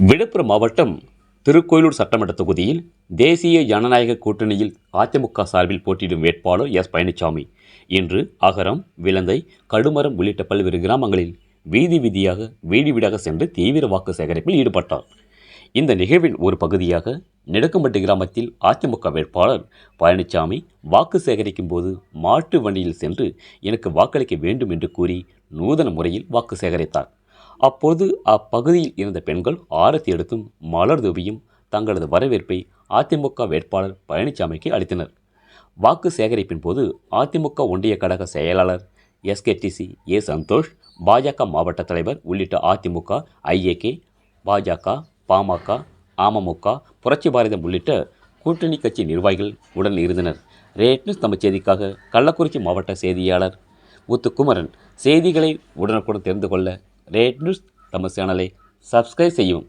விழுப்புரம் மாவட்டம் திருக்கோயிலூர் சட்டமன்ற தொகுதியில் தேசிய ஜனநாயக கூட்டணியில் அதிமுக சார்பில் போட்டியிடும் வேட்பாளர் எஸ் பழனிசாமி இன்று அகரம், விலந்தை, கடுமரம் உள்ளிட்ட பல்வேறு கிராமங்களில் வீதி வீடாக சென்று தீவிர வாக்கு சேகரிப்பில் ஈடுபட்டார். இந்த நிகழ்வின் ஒரு பகுதியாக நெடுக்கம்பட்டு கிராமத்தில் அதிமுக வேட்பாளர் பழனிசாமி வாக்கு சேகரிக்கும் போது மாட்டு வண்டியில் சென்று எனக்கு வாக்களிக்க வேண்டும் என்று கூறி நூதன முறையில் வாக்கு சேகரித்தார். அப்போது அப்பகுதியில் இருந்த பெண்கள் ஆரத்தி எடுத்தும் மலர் தூவியும் தங்களது வரவேற்பை அதிமுக வேட்பாளர் பழனிசாமிக்கு அளித்தனர். வாக்கு சேகரிப்பின் போது அதிமுக ஒன்றிய கழக செயலாளர் எஸ்கேடிசி சந்தோஷ், பாஜக மாவட்ட தலைவர் உள்ளிட்ட அதிமுக, ஐஏகே, பாஜக, பாமக, அமமுக, புரட்சி பாரதம் உள்ளிட்ட கூட்டணி கட்சி நிர்வாகிகள் உடன் இருந்தனர். ரேட் நியூஸ் தமிழ் செய்திக்காக கள்ளக்குறிச்சி மாவட்ட செய்தியாளர் முத்துக்குமரன். செய்திகளை உடனுக்குடன் தெரிந்து கொள்ள ரேட் நியூஸ் தமிழ் சேனலை சப்ஸ்கிரைப் செய்யவும்.